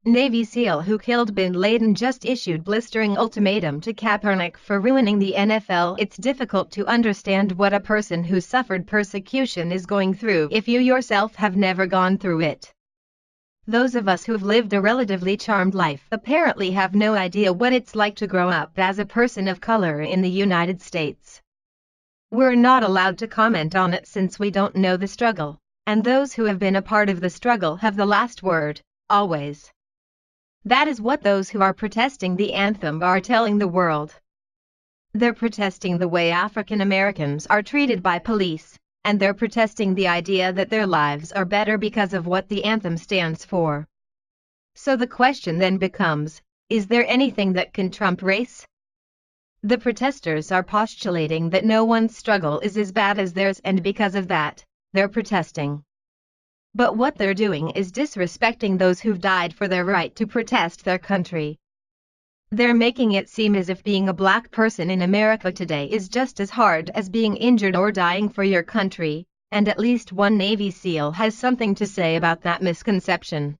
Navy SEAL who killed bin Laden just issued blistering ultimatum to Kaepernick for ruining the NFL. It's difficult to understand what a person who suffered persecution is going through if you yourself have never gone through it. Those of us who've lived a relatively charmed life apparently have no idea what it's like to grow up as a person of color in the United States. We're not allowed to comment on it since we don't know the struggle, and those who have been a part of the struggle have the last word, always. That is what those who are protesting the anthem are telling the world. They're protesting the way African Americans are treated by police, and they're protesting the idea that their lives are better because of what the anthem stands for. So the question then becomes, is there anything that can trump race? The protesters are postulating that no one's struggle is as bad as theirs, and because of that, they're protesting. But what they're doing is disrespecting those who've died for their right to protest their country. They're making it seem as if being a black person in America today is just as hard as being injured or dying for your country, and at least one Navy SEAL has something to say about that misconception.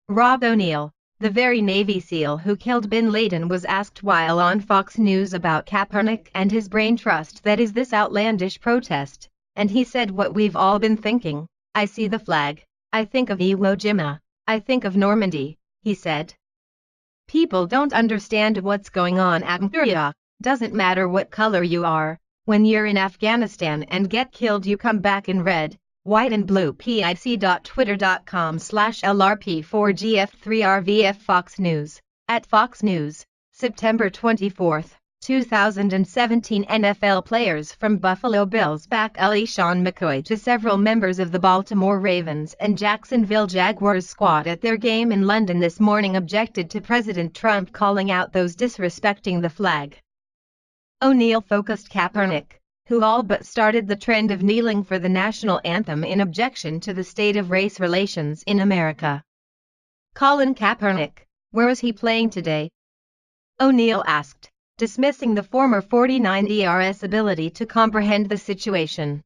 Rob O'Neill, the very Navy SEAL who killed bin Laden, was asked while on Fox News about Kaepernick and his brain trust that is this outlandish protest, and he said what we've all been thinking. I see the flag, I think of Iwo Jima, I think of Normandy, he said. People don't understand what's going on at Mbuya. Doesn't matter what color you are, when you're in Afghanistan and get killed you come back in red, white and blue. pic.twitter.com/LRP4GF3RVF Fox News, at Fox News, September 24, 2017. NFL players from Buffalo Bills back Sean McCoy to several members of the Baltimore Ravens and Jacksonville Jaguars squad at their game in London this morning objected to President Trump calling out those disrespecting the flag. O'Neill focused Kaepernick, who all but started the trend of kneeling for the national anthem in objection to the state of race relations in America. Colin Kaepernick, where is he playing today? O'Neill asked, dismissing the former 49ers ability to comprehend the situation.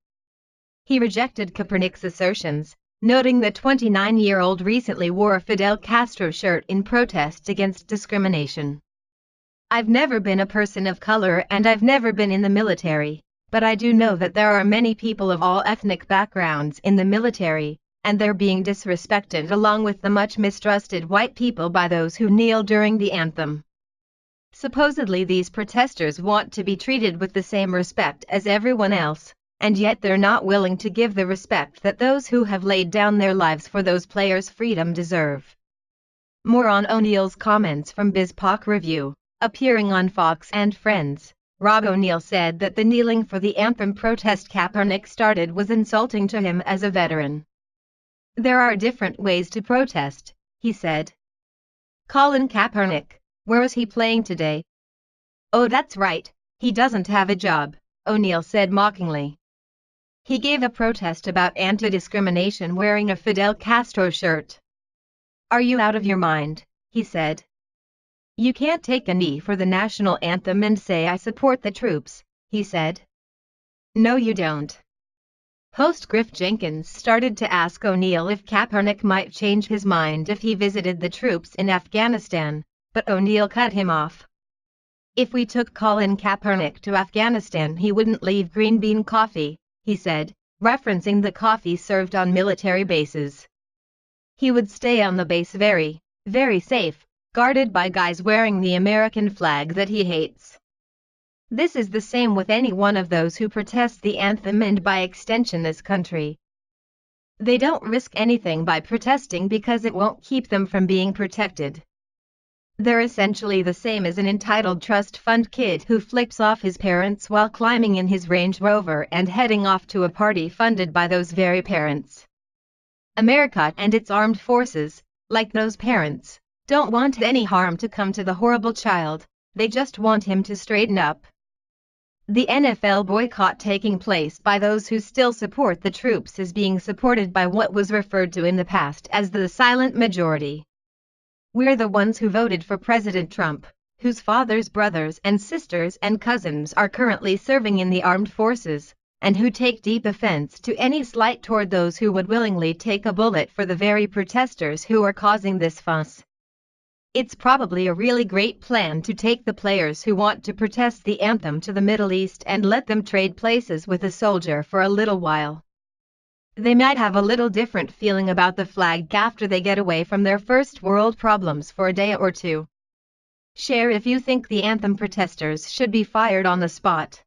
He rejected Kaepernick's assertions, noting the 29-year-old recently wore a Fidel Castro shirt in protest against discrimination. I've never been a person of color and I've never been in the military, but I do know that there are many people of all ethnic backgrounds in the military, and they're being disrespected along with the much mistrusted white people by those who kneel during the anthem. Supposedly these protesters want to be treated with the same respect as everyone else, and yet they're not willing to give the respect that those who have laid down their lives for those players' freedom deserve. More on O'Neill's comments from BizPoc Review, appearing on Fox and Friends. Rob O'Neill said that the kneeling for the anthem protest Kaepernick started was insulting to him as a veteran. There are different ways to protest, he said. Colin Kaepernick, where is he playing today? Oh, that's right, he doesn't have a job, O'Neill said mockingly. He gave a protest about anti-discrimination wearing a Fidel Castro shirt. Are you out of your mind? He said. You can't take a knee for the national anthem and say I support the troops, he said. No you don't. Host Griff Jenkins started to ask O'Neill if Kaepernick might change his mind if he visited the troops in Afghanistan, but O'Neill cut him off. If we took Colin Kaepernick to Afghanistan he wouldn't leave green bean coffee, he said, referencing the coffee served on military bases. He would stay on the base very, very safe, guarded by guys wearing the American flag that he hates. This is the same with any one of those who protest the anthem and by extension this country. They don't risk anything by protesting because it won't keep them from being protected. They're essentially the same as an entitled trust fund kid who flips off his parents while climbing in his Range Rover and heading off to a party funded by those very parents. America and its armed forces, like those parents, don't want any harm to come to the horrible child, they just want him to straighten up. The NFL boycott taking place by those who still support the troops is being supported by what was referred to in the past as the silent majority. We're the ones who voted for President Trump, whose fathers, brothers and sisters and cousins are currently serving in the armed forces, and who take deep offense to any slight toward those who would willingly take a bullet for the very protesters who are causing this fuss. It's probably a really great plan to take the players who want to protest the anthem to the Middle East and let them trade places with a soldier for a little while. They might have a little different feeling about the flag after they get away from their first world problems for a day or two. Share if you think the anthem protesters should be fired on the spot.